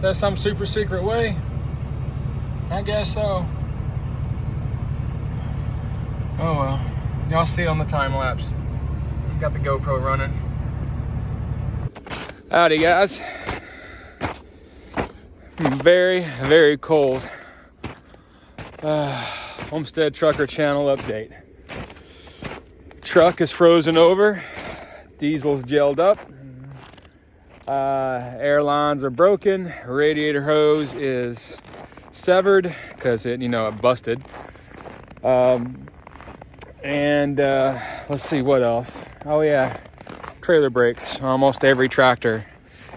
There's some super secret way? I guess so. Oh well. Y'all see it on the time lapse. Got the GoPro running. Howdy guys. Very, very cold. Homestead Trucker Channel update. Truck is frozen over. Diesel's gelled up. Air lines are broken. Radiator hose is severed because it busted. Let's see what else. Oh yeah, trailer brakes. Almost every tractor,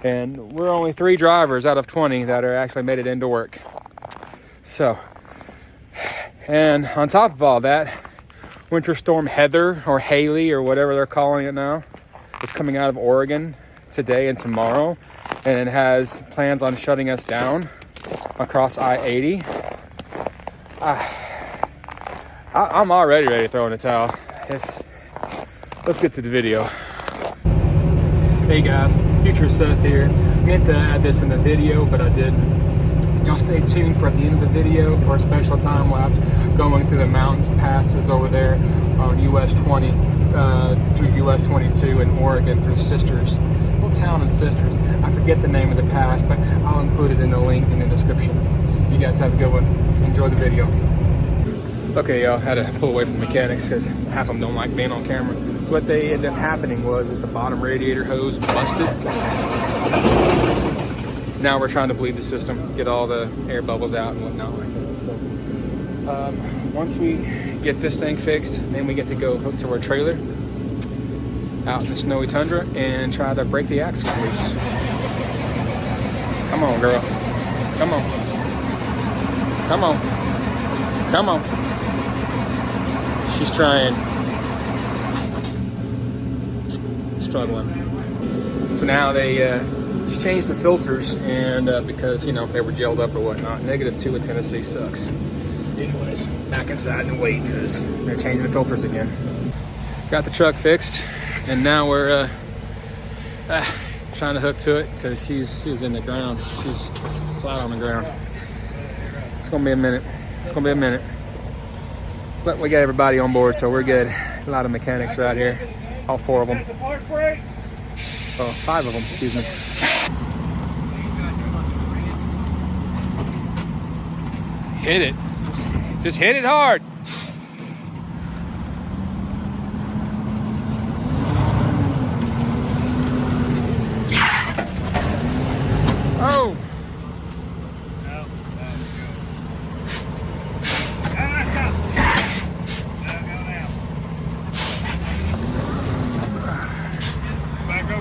and we're only 3 drivers out of 20 that are actually made it into work. So, and on top of all that, Winter Storm Heather or Haley or whatever they're calling it now is coming out of Oregon today and tomorrow, and it has plans on shutting us down across I-80. I'm already ready to throw in a towel. Let's get to the video. Hey guys, Future Seth here. Meant to add this in the video, but I didn't. Y'all stay tuned for at the end of the video for a special time lapse going through the mountains, passes over there on US 20 through US 22 in Oregon through Sisters, little town in Sisters. I forget the name of the pass, but I'll include it in the link in the description. You guys have a good one. Enjoy the video. Okay, y'all, had to pull away from the mechanics because half of them don't like being on camera. So what they ended up happening is the bottom radiator hose busted. Now we're trying to bleed the system, get all the air bubbles out and whatnot like that. So once we get this thing fixed, then we get to go hook to our trailer out in the snowy tundra and try to break the axle loose. Come on, girl. Come on. Come on. Come on. She's trying. Struggling. So now they just changed the filters, and because they were gelled up or whatnot. -2 in Tennessee sucks. Anyways, back inside and wait because they're changing the filters again. Got the truck fixed, and now we're trying to hook to it because she's in the ground. She's flat on the ground. It's gonna be a minute. It's gonna be a minute. But we got everybody on board, so we're good. A lot of mechanics right here. All 4 of them. Oh, 5 of them, excuse me. Hit it. Just hit it hard. Oh.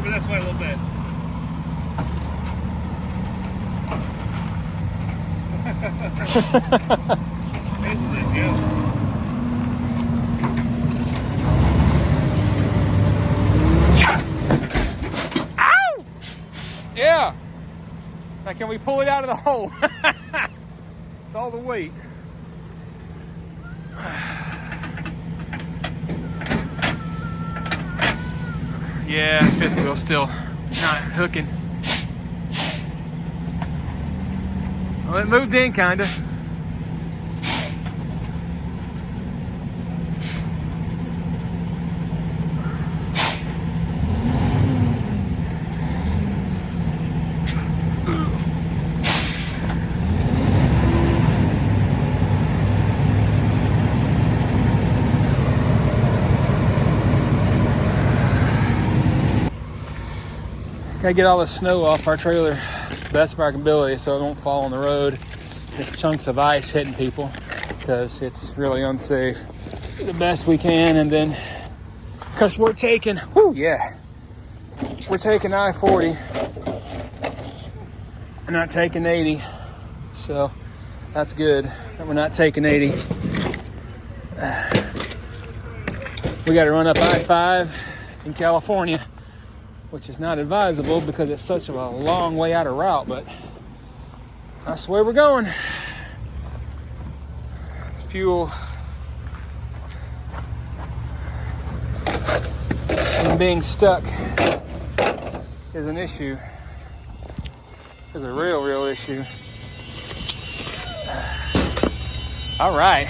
This way a little bit. Ow! Yeah. Now can we pull it out of the hole? With all the weight. Yeah, 5th wheel still not hooking. Well, it moved in kinda. Gotta get all the snow off our trailer the best of our ability so it won't fall on the road. It's chunks of ice hitting people because it's really unsafe. Do the best we can, and then because we're taking, we're taking I-40. We're not taking 80, so that's good that we're not taking 80. We got to run up I-5 in California, which is not advisable because it's such a long way out of route, but that's the way we're going. Fuel and being stuck is an issue. is a real issue. All right.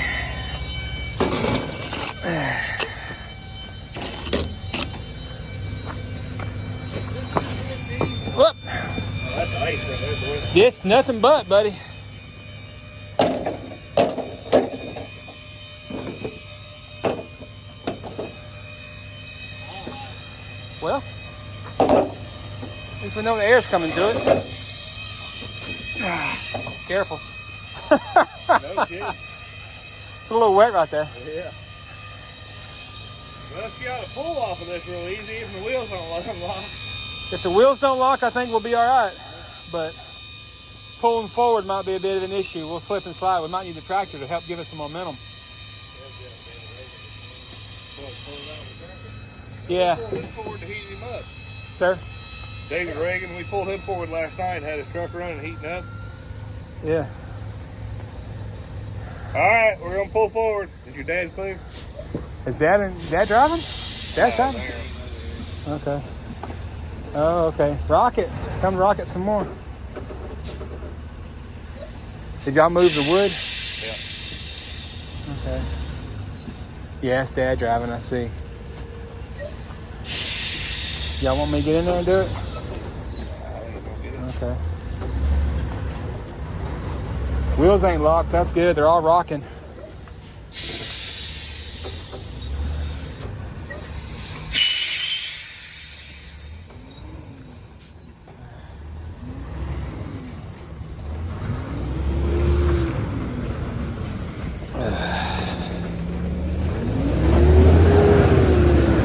Whoop. Oh, that's ice right there, boy. This nothing but, buddy. Well, at least we know the air's coming to it. Careful. No kidding. It's a little wet right there. Yeah. Well, if you got to pull off of this real easy, if the wheels don't lock. If the wheels don't lock, I think we'll be all right. But pulling forward might be a bit of an issue. We'll slip and slide. We might need the tractor to help give us some momentum. Yeah. We pulled him forward to heat him up. Sir? David Reagan, we pulled him forward last night and had his truck running and heating up. Yeah. All right, we're going to pull forward. Is your dad clear? Is Dad driving? Dad's driving? Okay. Oh, okay. Rocket. Come rocket some more. Did y'all move the wood? Yeah. Okay. Yeah, it's Dad driving, I see. Y'all want me to get in there and do it? Okay. Wheels ain't locked. That's good. They're all rocking.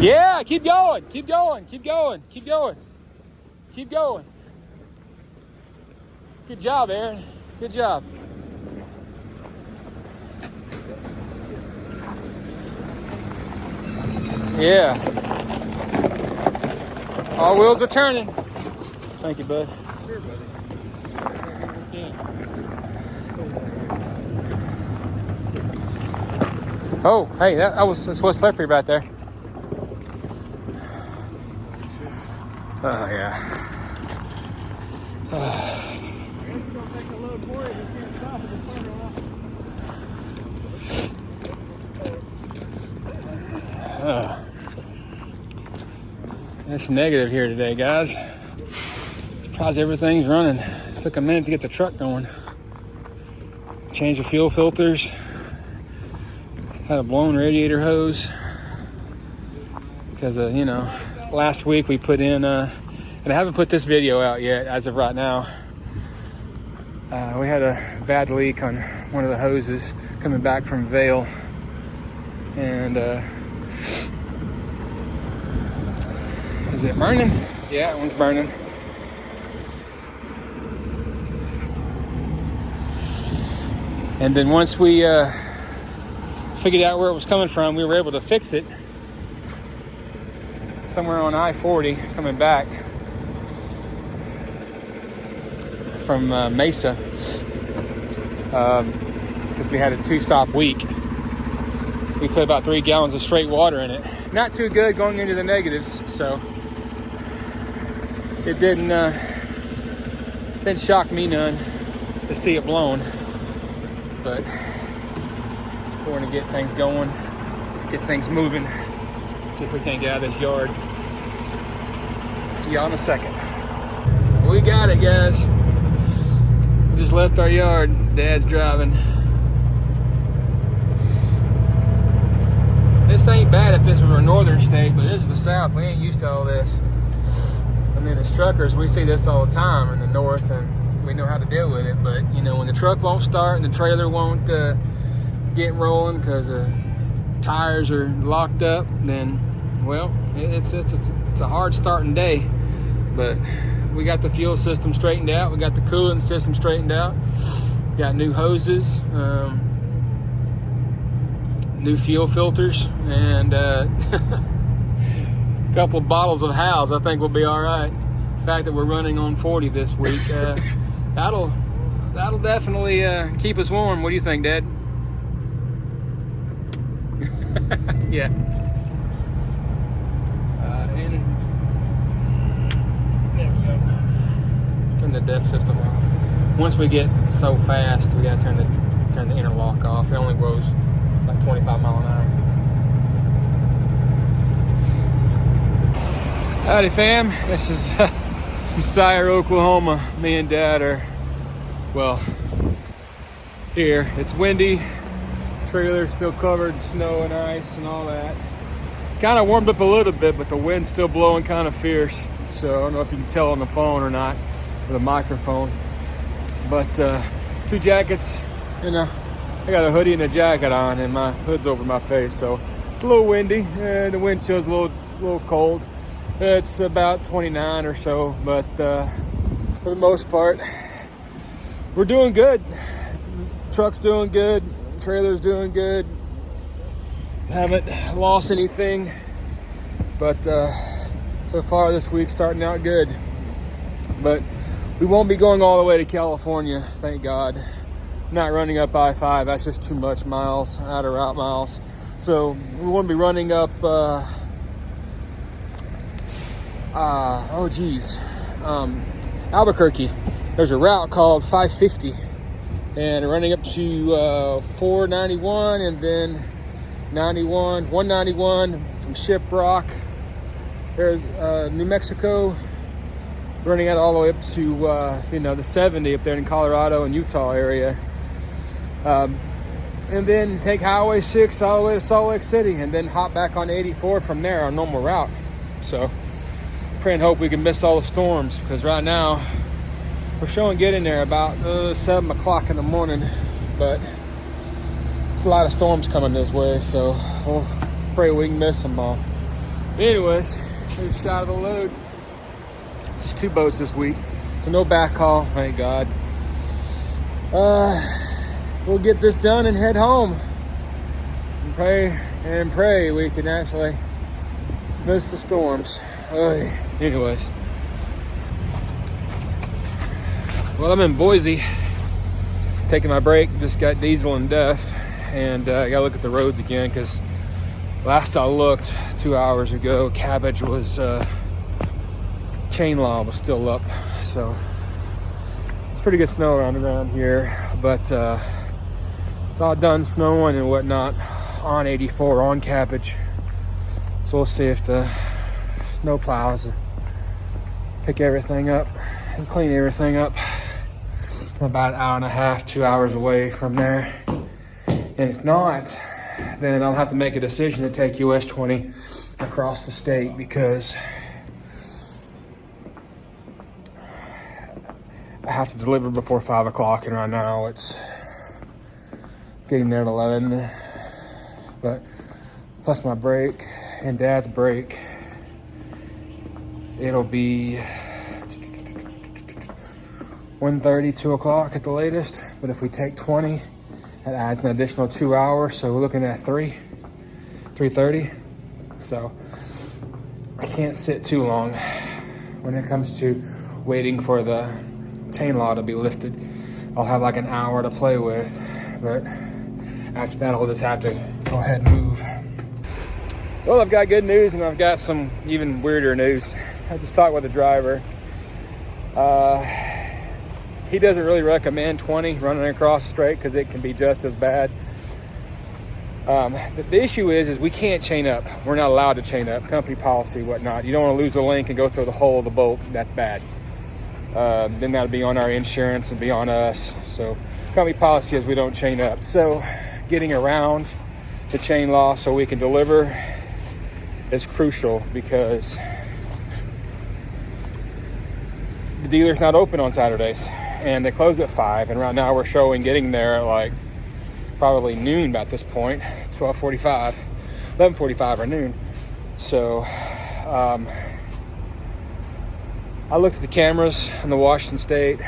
Yeah, keep going, keep going, keep going, keep going, keep going. Good job, Aaron. Good job. Yeah. All wheels are turning. Thank you, bud. Sure, buddy. Yeah. Oh, hey, that was slippery right there. Oh, yeah. It's negative here today, guys. Surprised everything's running. It took a minute to get the truck going. Change the fuel filters. Had a blown radiator hose. Because, you know, last week we put in, and I haven't put this video out yet as of right now. We had a bad leak on one of the hoses coming back from Vail. And, is it burning? Yeah, it one's burning. And then once we figured out where it was coming from, we were able to fix it somewhere on I-40 coming back from Mesa, because we had a 2-stop week. We put about 3 gallons of straight water in it. Not too good going into the negatives, so it didn't shock me none to see it blown. But we're going to get things going, get things moving, see if we can't get out of this yard. See y'all in a second. We got it, guys. We just left our yard. Dad's driving. This ain't bad if this were a northern state, but this is the South. We ain't used to all this. I mean, as truckers, we see this all the time in the north, and we know how to deal with it. But, you know, when the truck won't start and the trailer won't get rolling because the tires are locked up, then, well, it's a hard starting day. But we got the fuel system straightened out. We got the cooling system straightened out. Got new hoses, new fuel filters, and a couple bottles of Howes. I think we'll be all right. The fact that we're running on 40 this week, that'll definitely keep us warm. What do you think, Dad? Yeah. And there we go. Turn the DEF system off. Once we get so fast, we gotta turn the interlock off. It only goes like 25 mile an hour. Howdy fam, this is Messiah, Oklahoma. Me and Dad are, well, here. It's windy, trailer's still covered in snow and ice and all that. Kind of warmed up a little bit, but the wind's still blowing kind of fierce. So I don't know if you can tell on the phone or not, with a microphone. But 2 jackets, you know, I got a hoodie and a jacket on, and my hood's over my face, so it's a little windy. The wind chill's a little cold. It's about 29 or so, but for the most part, we're doing good. Truck's doing good, trailer's doing good. Haven't lost anything, but so far this week's starting out good. But we won't be going all the way to California, thank God. Not running up I-5, that's just too much miles, out of route miles. So we won't be running up, Albuquerque. There's a route called 550, and running up to 491, and then 191 from Shiprock. There's New Mexico, running out all the way up to the 70 up there in Colorado and Utah area, and then take Highway 6 all the way to Salt Lake City, and then hop back on 84 from there, our normal route. So pray and hope we can miss all the storms, because right now we're showing getting there about 7 o'clock in the morning, but it's a lot of storms coming this way, so we'll pray we can miss them all. Anyways, here's a shot of the load. It's 2 boats this week, so no backhaul, thank God. We'll get this done and head home, and pray we can actually miss the storms. Anyways, well, I'm in Boise, taking my break. Just got diesel and DEF, and I gotta look at the roads again, because last I looked 2 hours ago, cabbage was chain law was still up. So it's pretty good snow around here, but it's all done snowing and whatnot on 84 on cabbage. So we'll see if the snow plows pick everything up and clean everything up. I'm about an hour and a half, 2 hours away from there, and if not, then I'll have to make a decision to take US 20 across the state, because I have to deliver before 5 o'clock, and right now it's getting there at 11. But plus my break and Dad's break, it'll be 1:30, 2 o'clock at the latest. But if we take 20, that adds an additional 2 hours, so we're looking at 3:30. So I can't sit too long when it comes to waiting for the chain law to be lifted. I'll have like an hour to play with, but after that I'll just have to go ahead and move. Well, I've got good news, and I've got some even weirder news. I just talked with the driver. He doesn't really recommend 20 running across the straight, because it can be just as bad. The issue is we can't chain up. We're not allowed to chain up. Company policy, whatnot. You don't want to lose a link and go through the hole of the bolt. That's bad. Then that'll be on our insurance and be on us. So company policy is we don't chain up. So getting around the chain law so we can deliver is crucial, because the dealer's not open on Saturdays, and they close at 5, and right now we're showing getting there at like probably noon at this point, 12:45, 11:45 or noon. So I looked at the cameras in the Washington State,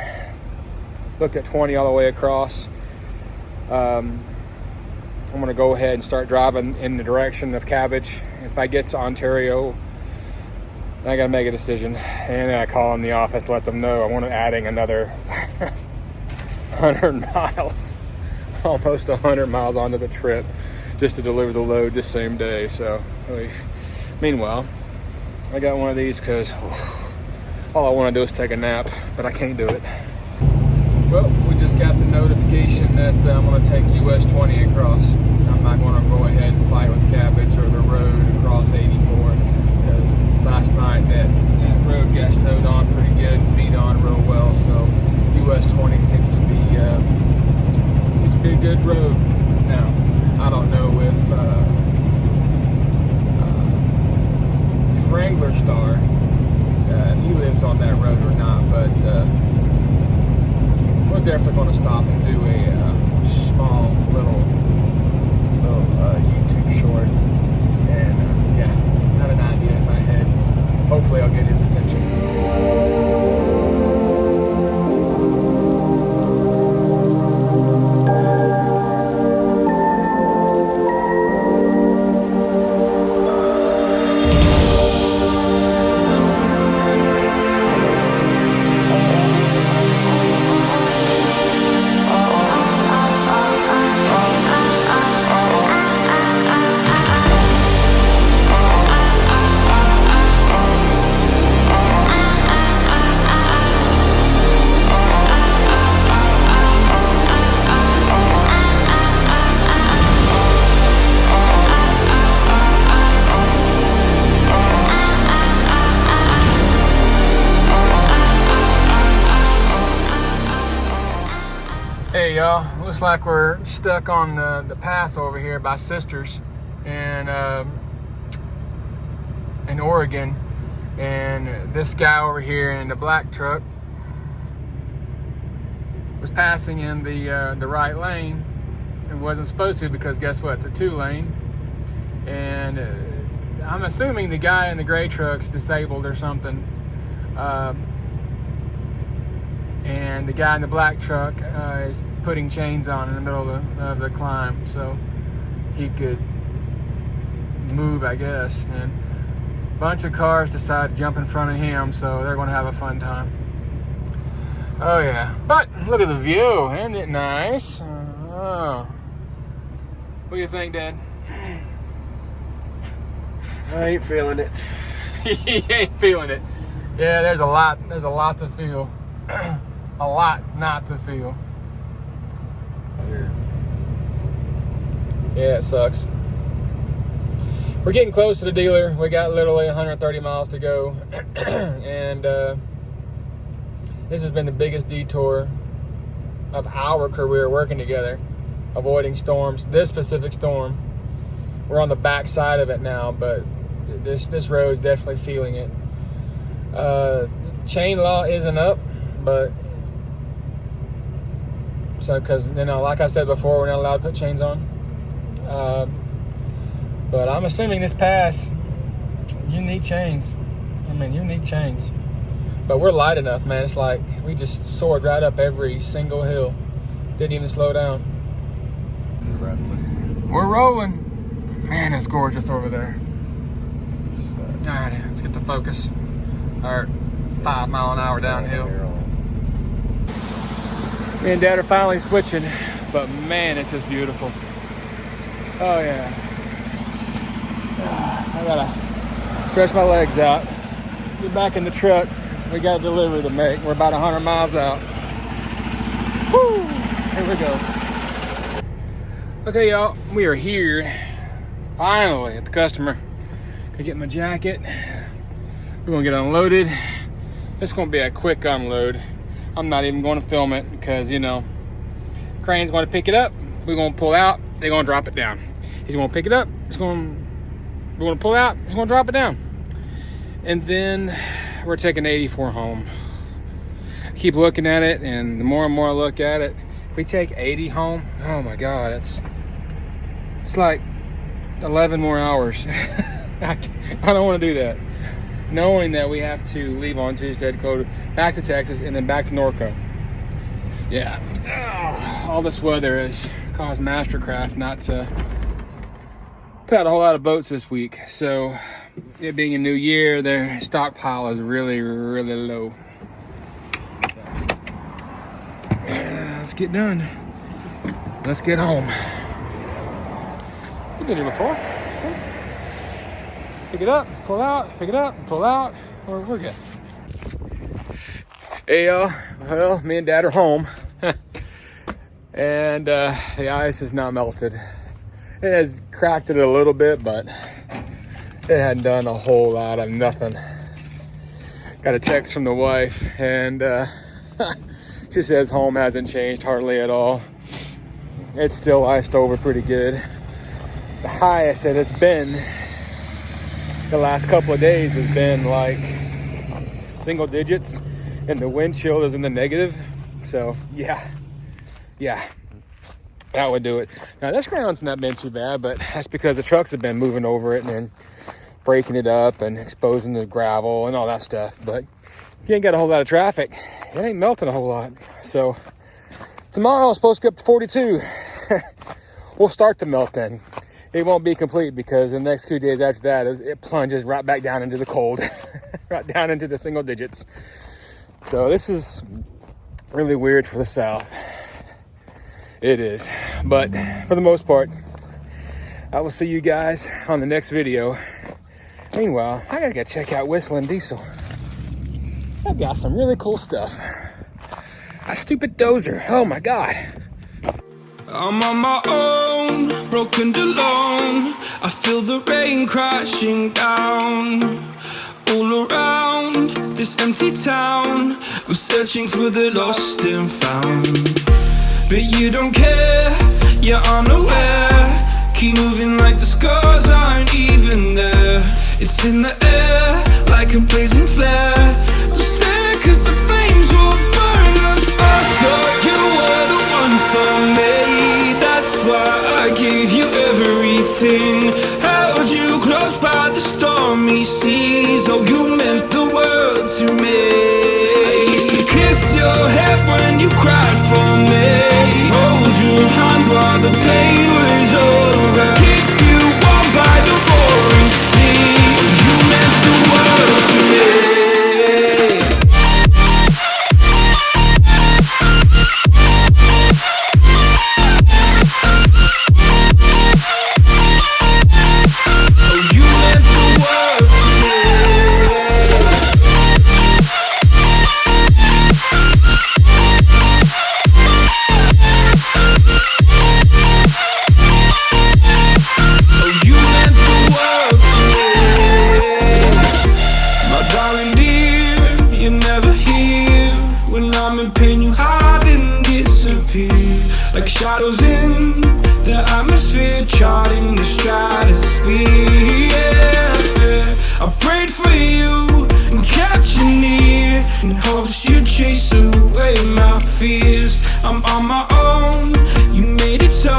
looked at 20 all the way across. I'm gonna go ahead and start driving in the direction of cabbage. If I get to Ontario, I gotta make a decision, and then I call in the office, let them know I want to adding another 100 miles, almost 100 miles onto the trip, just to deliver the load the same day. So meanwhile, I got one of these because all I want to do is take a nap, but I can't do it. Well, we just got the notification that I'm going to take US 20 across. I'm not going to go ahead and fight with Cabbage or the road across 84, because last night that road got snowed on pretty good, beat on real well. So US 20 seems to be a good road. Now, I don't know if Wrangler Star, if he lives on that road or not, but we're definitely going to stop and do a small little YouTube short, and yeah, I have an idea in my head. Hopefully I'll get his attention. Hey y'all, looks like we're stuck on the pass over here by Sisters in Oregon, and this guy over here in the black truck was passing in the right lane and wasn't supposed to, because guess what, it's a 2-lane, and I'm assuming the guy in the gray truck's disabled or something. And the guy in the black truck is putting chains on in the middle of the climb so he could move, I guess. And a bunch of cars decided to jump in front of him, so they're going to have a fun time. Oh yeah, but look at the view, isn't it nice? Oh. What do you think, Dad? I ain't feeling it. He ain't feeling it. Yeah, there's a lot to feel. A lot not to feel. Yeah, it sucks. We're getting close to the dealer. We got literally 130 miles to go. And this has been the biggest detour of our career working together, avoiding storms. This specific storm, we're on the back side of it now, but this road is definitely feeling it. Chain law isn't up, but so, because, you know, like I said before, we're not allowed to put chains on. But I'm assuming this pass, you need chains. I mean, you need chains. But we're light enough, man. It's like we just soared right up every single hill. Didn't even slow down. We're rolling. Man, it's gorgeous over there. All right, let's get the focus. All right, 5 mile an hour downhill. Me and Dad are finally switching, but man, it's just beautiful. Oh yeah. I gotta stretch my legs out. Get back in the truck. We got a delivery to make. We're about 100 miles out. Woo! Here we go. Okay, y'all, we are here finally at the customer. Gonna get my jacket. We're gonna get unloaded. It's gonna be a quick unload. I'm not even going to film it because, you know, crane's going to pick it up. We're going to pull out. They're going to drop it down. He's going to pick it up. We're going to pull out. He's going to drop it down. And then we're taking 84 home. I keep looking at it, and the more and more I look at it, if we take 80 home, oh my God, it's like 11 more hours. I don't want to do that. Knowing that we have to leave on Tuesday to go back to Texas and then back to Norco. Yeah, all this weather has caused Mastercraft not to put out a whole lot of boats this week. So, it being a new year, their stockpile is really, really low. So, let's get done. Let's get home. We've been here before. See? Pick it up, pull out, pick it up, pull out. We're good. Hey, well, me and Dad are home. And the ice is not melted. It has cracked it a little bit, but it hadn't done a whole lot of nothing. Got a text from the wife, and she says home hasn't changed hardly at all. It's still iced over pretty good. The highest that it's been the last couple of days has been like single digits, and the wind chill is in the negative. So yeah, that would do it. Now this ground's not been too bad, but that's because the trucks have been moving over it and then breaking it up and exposing the gravel and all that stuff. But if you ain't got a whole lot of traffic, it ain't melting a whole lot. So tomorrow it's supposed to get up to 42. We'll start to melt then. It won't be complete because the next 2 days after that it plunges right back down into the cold, right down into the single digits. So this is really weird for the South. It is. But for the most part, I will see you guys on the next video. Meanwhile, I gotta go check out Whistling Diesel. I've got some really cool stuff. A stupid dozer. Oh my God. I'm on my own, broken and alone. I feel the rain crashing down all around this empty town. I'm searching for the lost and found, but you don't care, you're unaware. Keep moving like the scars aren't even there. It's in the air like a blazing flare. Don't stare cause the flames will burn us. I thought you were the one for me, that's why I gave you everything. Held you close by the stormy seas. Oh, you meant the world to me. I used to kiss your head when you cried for me, hold your hand while the pain was over, keep you warm by the roaring sea. You meant the world to me. Like shadows in the atmosphere, charting the stratosphere. Yeah. I prayed for you and kept you near in hopes you'd chase away my fears. I'm on my own, you made it so,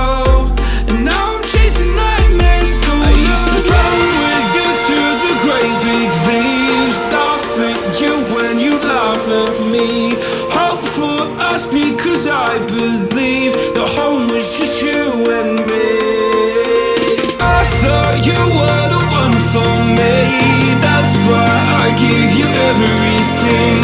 and now I'm chasing nightmares through. I used to run with you through the great big leaves, laugh at you when you laugh at me. Hope for us because I believe the home was just you and me. I thought you were the one for me, that's why I gave you everything.